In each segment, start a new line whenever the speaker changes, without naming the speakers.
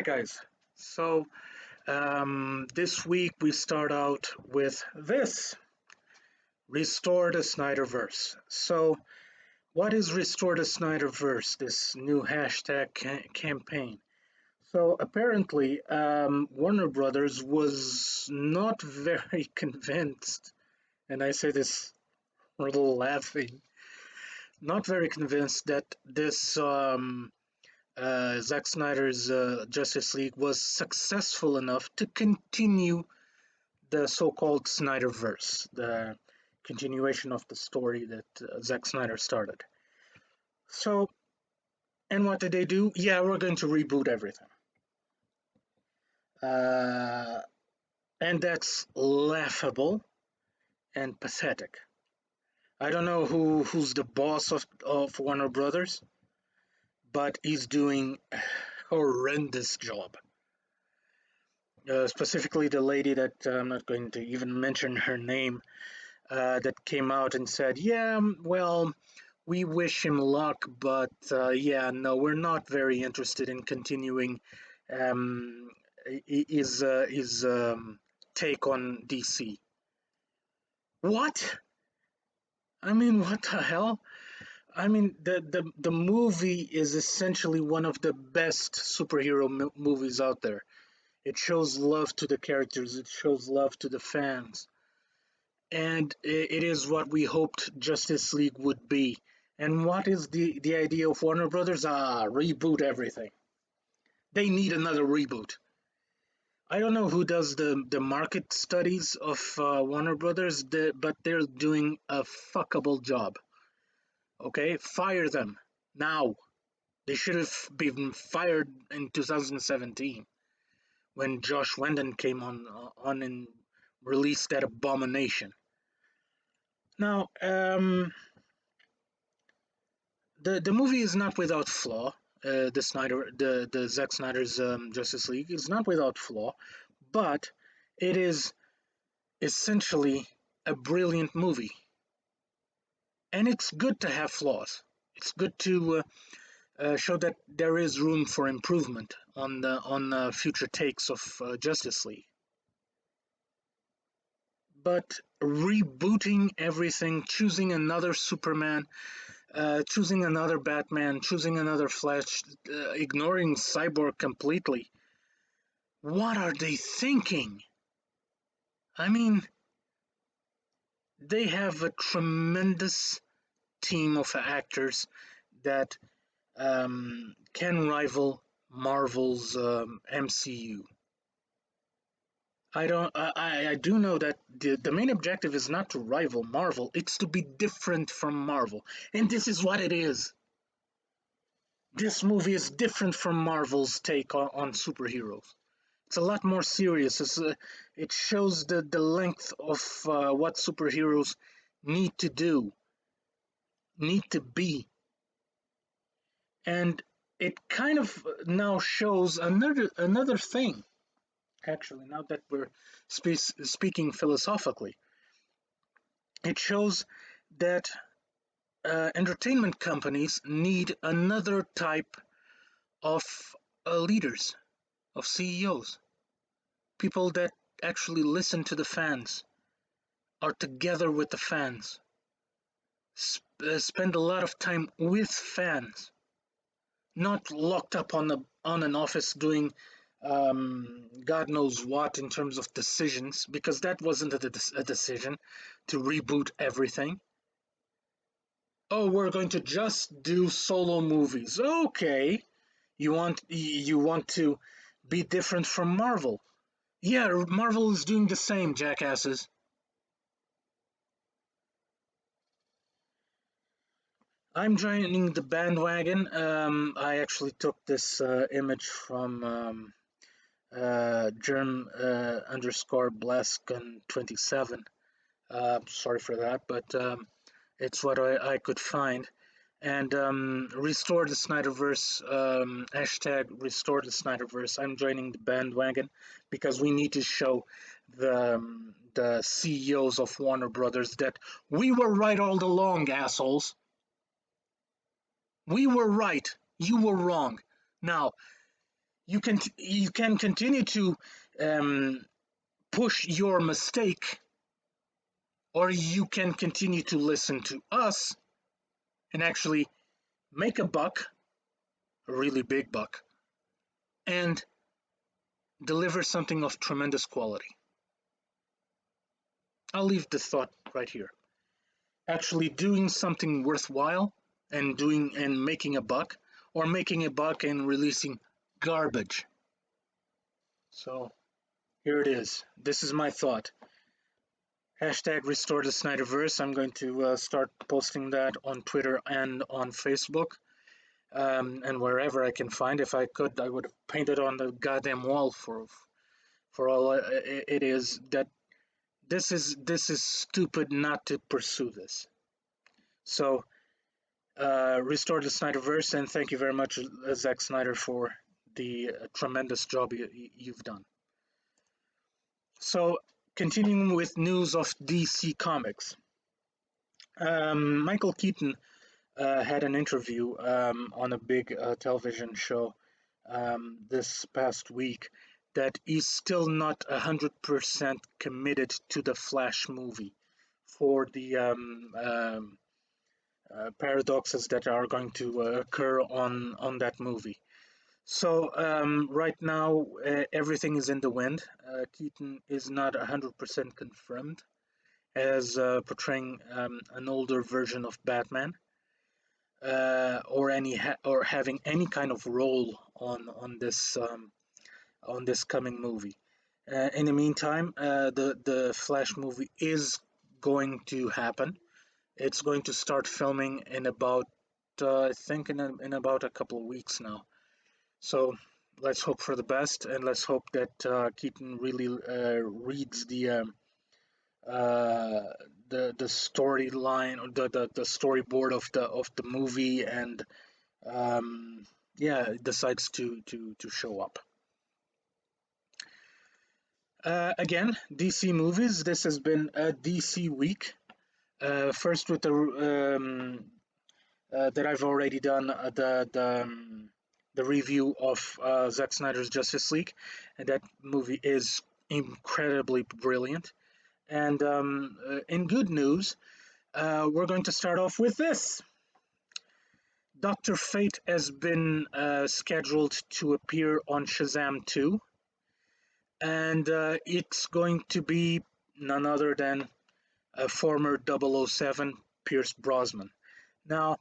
guys. So this week we start out with this Restore the Snyderverse. So, what is Restore the Snyderverse? This new hashtag campaign. So, apparently, Warner Brothers was not very convinced, and I say this a little laughing, not very convinced that this Zack Snyder's Justice League was successful enough to continue the so-called Snyderverse, the continuation of the story that Zack Snyder started. So, and what did they do? Yeah, we're going to reboot everything. Uh, and that's laughable and pathetic. I don't know who's the boss of Warner Brothers, but he's doing a horrendous job. Specifically, the lady that I'm not going to even mention her name, that came out and said, "Yeah, well, we wish him luck, but yeah, no, we're not very interested in continuing um, his take on DC." What? I mean, what the hell? I mean, the movie is essentially one of the best superhero movies out there. It shows love to the characters. It shows love to the fans. And it is what we hoped Justice League would be. And what is the idea of Warner Brothers? Reboot everything. They need another reboot. I don't know who does the market studies of Warner Brothers, but they're doing a fuckable job. Okay, fire them now. They should have been fired in 2017 when Josh Whedon came on and released that abomination. Now, the movie is not without flaw. The Zack Snyder's Justice League is not without flaw, but it is essentially a brilliant movie, and it's good to have flaws. It's good to show that there is room for improvement on future takes of Justice League. But rebooting everything, choosing another Superman, choosing another Batman, choosing another Flash, ignoring Cyborg completely. What are they thinking? I mean, they have a tremendous team of actors that can rival Marvel's MCU. I do know that the main objective is not to rival Marvel, it's to be different from Marvel. And this is what it is. This movie is different from Marvel's take on superheroes. It's a lot more serious. It shows the length of what superheroes need to do, need to be. And it kind of now shows another thing, actually, now that we're speaking philosophically. It shows that entertainment companies need another type of leaders, of CEOs, people that actually listen to the fans, are together with the fans, spend a lot of time with fans, not locked up on an office doing God knows what in terms of decisions, because that wasn't a decision to reboot everything. Oh, we're going to just do solo movies. Okay, you want to be different from Marvel. Yeah, Marvel is doing the same, jackasses. I'm joining the bandwagon. I actually took this image from germ underscore Blaskin27. Sorry for that, but it's what I could find. And restore the Snyderverse, hashtag restore the Snyderverse. I'm joining the bandwagon because we need to show the CEOs of Warner Brothers that we were right all along, assholes. We were right. You were wrong. Now, you can continue to um, push your mistake, or you can continue to listen to us and actually make a buck, a really big buck, and deliver something of tremendous quality. I'll leave the thought right here. Actually doing something worthwhile and doing and making a buck, or making a buck and releasing garbage. So here it is. This is my thought. Hashtag restore the Snyderverse. I'm going to start posting that on Twitter and on Facebook, and wherever I can find. If I could, I would have painted on the goddamn wall for all it is. That this is stupid not to pursue this. So restore the Snyderverse, and thank you very much, Zack Snyder, for the tremendous job you've done. So, continuing with news of DC Comics, Michael Keaton had an interview on a big television show this past week that he's still not 100% committed to the Flash movie for the paradoxes that are going to occur on that movie. So right now everything is in the wind. Keaton is not 100% confirmed as portraying an older version of Batman, or having any kind of role on this coming movie. In the meantime, the Flash movie is going to happen. It's going to start filming in about I think in about a couple of weeks now. So let's hope for the best, and let's hope that Keaton really reads uh, the storyline, or the storyboard of the movie, and yeah, decides to show up. Again, DC movies. This has been a DC week. First with the that I've already done the review of Zack Snyder's Justice League, and that movie is incredibly brilliant. And in good news, we're going to start off with this. Dr. Fate has been scheduled to appear on Shazam 2, and it's going to be none other than a former 007 Pierce Brosnan. Now,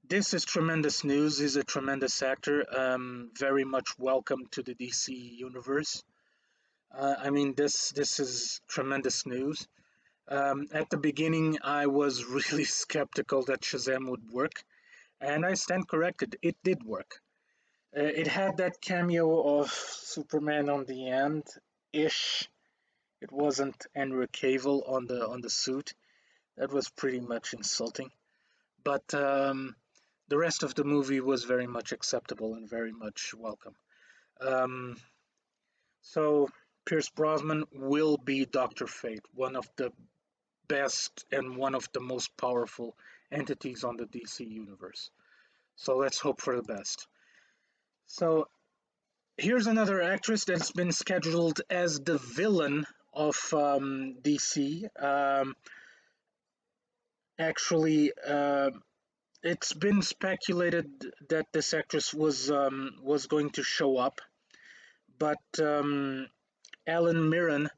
this is tremendous news. He's a tremendous actor, very much welcome to the DC universe. I mean, this is tremendous news. At the beginning, I was really skeptical that Shazam would work, and I stand corrected. It did work. It had that cameo of Superman on the end, ish. It wasn't Henry Cavill on the suit. That was pretty much insulting. But the rest of the movie was very much acceptable and very much welcome. Um, so Pierce Brosnan will be Dr. Fate, one of the best and one of the most powerful entities on the DC universe. So let's hope for the best. So here's another actress that's been scheduled as the villain of DC. Actually, it's been speculated that this actress was going to show up, but Alan Mirren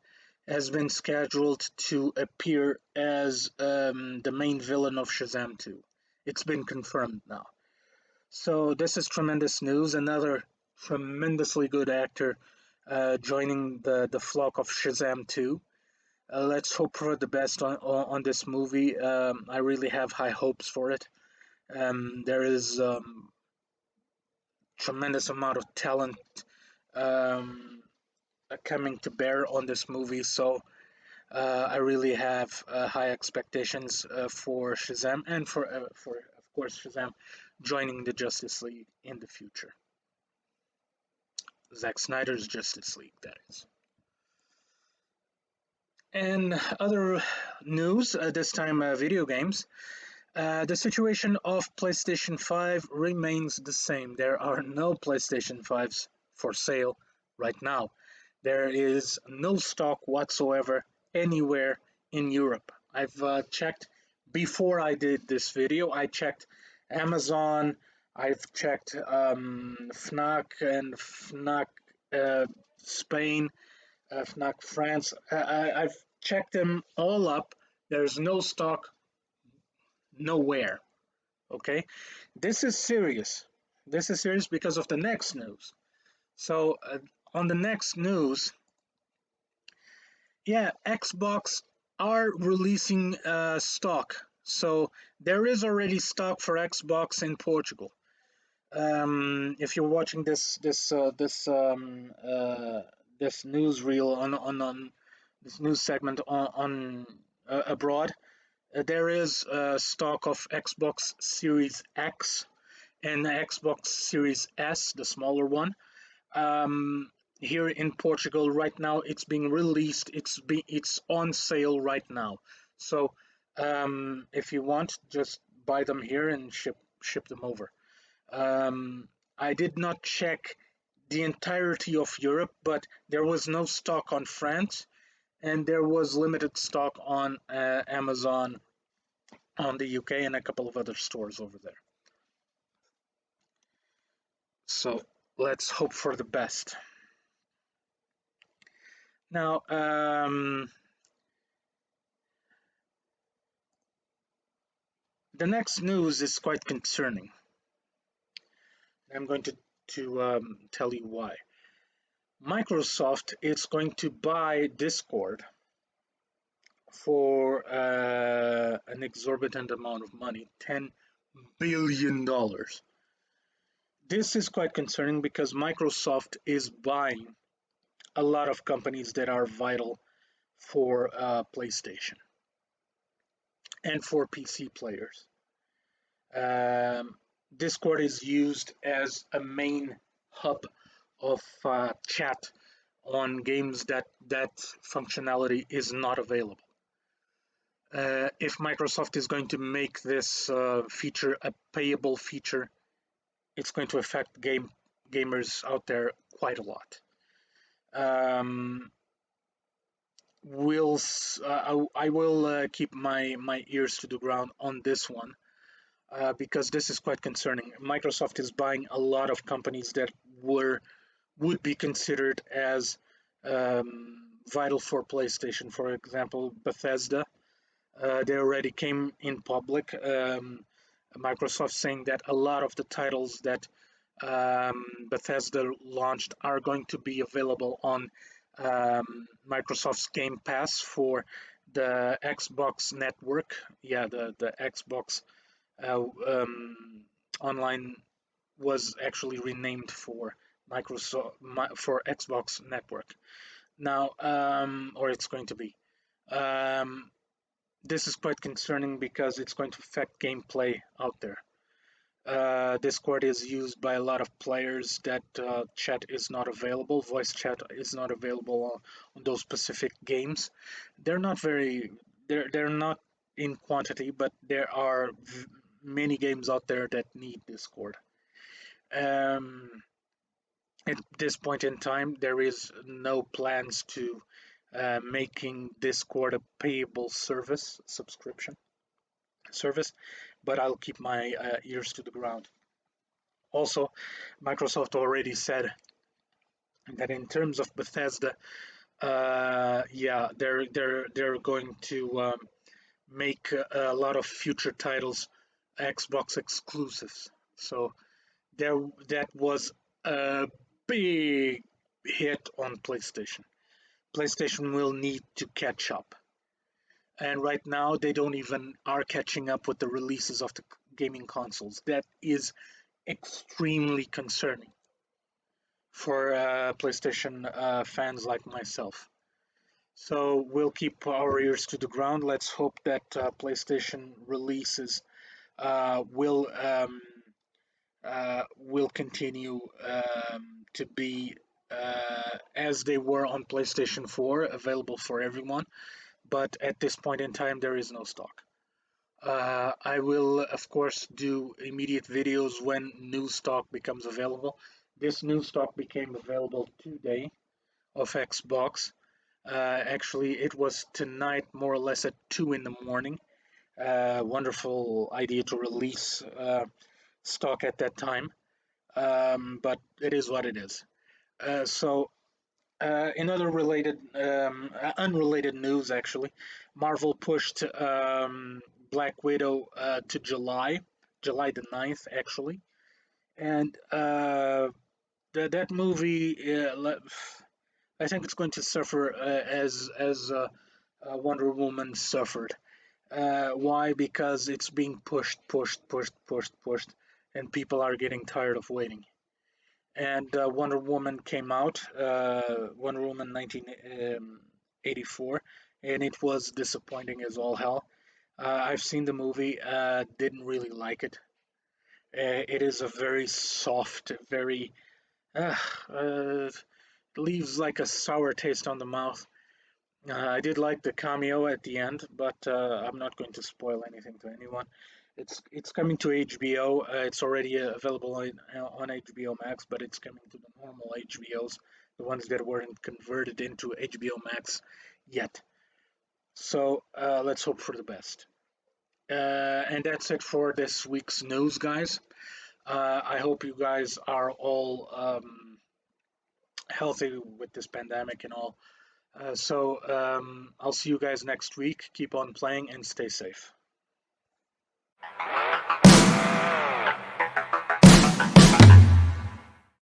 has been scheduled to appear as the main villain of Shazam 2. It's been confirmed now. So this is tremendous news. Another tremendously good actor joining the flock of Shazam 2. Let's hope for the best on this movie. I really have high hopes for it. There is tremendous amount of talent um, coming to bear on this movie, so I really have high expectations for Shazam, and for of course Shazam joining the Justice League in the future. Zack Snyder's Justice League, that is. And other news, this time video games. The situation of PlayStation 5 remains the same. There are no PlayStation 5s for sale right now. There is no stock whatsoever anywhere in Europe. I've checked before I did this video. I checked Amazon, I've checked Fnac and Fnac Spain, Fnac France. I've checked them all up. There's no stock nowhere. Okay, this is serious. This is serious because of the next news. So, on the next news, yeah, Xbox are releasing stock. So there is already stock for Xbox in Portugal. If you're watching this newsreel on this news segment on abroad, there is stock of Xbox Series X and Xbox Series S, the smaller one. Um, Here in Portugal right now, it's being released. It's on sale right now. So if you want, just buy them here and ship them over. I did not check the entirety of Europe, but there was no stock on France, and there was limited stock on Amazon on the UK and a couple of other stores over there. So let's hope for the best. Now, the next news is quite concerning. I'm going to tell you why. Microsoft is going to buy Discord for an exorbitant amount of money, $10 billion. This is quite concerning because Microsoft is buying a lot of companies that are vital for PlayStation and for PC players. Discord is used as a main hub of chat on games that functionality is not available. If Microsoft is going to make this feature a payable feature, it's going to affect gamers out there quite a lot. I will keep my ears to the ground on this one because this is quite concerning. Microsoft is buying a lot of companies that would be considered as vital for PlayStation. For example, Bethesda. They already came in public. Microsoft saying that a lot of the titles that Bethesda launched are going to be available on Microsoft's Game Pass for the Xbox network. Yeah, the Xbox Online was actually renamed for for Xbox Network now, or it's going to be. This is quite concerning because it's going to affect gameplay out there. Discord is used by a lot of players that chat is not available, voice chat is not available on those specific games. They're not very, they're not in quantity, but there are many games out there that need Discord. Um, at this point in time, there is no plans to making Discord a payable subscription service, but I'll keep my ears to the ground. Also, Microsoft already said that in terms of Bethesda, yeah, they're going to make a lot of future titles Xbox exclusives. So that was a big hit on PlayStation. PlayStation will need to catch up. And right now they don't even are catching up with the releases of the gaming consoles. That is extremely concerning for PlayStation fans like myself. So we'll keep our ears to the ground. Let's hope that PlayStation releases will continue to be as they were on PlayStation 4, available for everyone. But at this point in time, there is no stock. I will, of course, do immediate videos when new stock becomes available. This new stock became available today of Xbox. Actually, it was tonight, more or less at 2 in the morning. Wonderful idea to release stock at that time, but it is what it is. In other unrelated news, actually, Marvel pushed Black Widow to July the 9th, actually. And that movie, I think it's going to suffer as Wonder Woman suffered. Why? Because it's being pushed, and people are getting tired of waiting. And Wonder Woman came out, Wonder Woman 1984, and it was disappointing as all hell. I've seen the movie, didn't really like it. It is a very soft, very uh, uh, leaves like a sour taste on the mouth. I did like the cameo at the end, but I'm not going to spoil anything to anyone. It's coming to HBO. It's already available on HBO Max, but it's coming to the normal HBOs, the ones that weren't converted into HBO Max yet. So let's hope for the best. And that's it for this week's news, guys. I hope you guys are all healthy with this pandemic and all. I'll see you guys next week. Keep on playing and stay safe.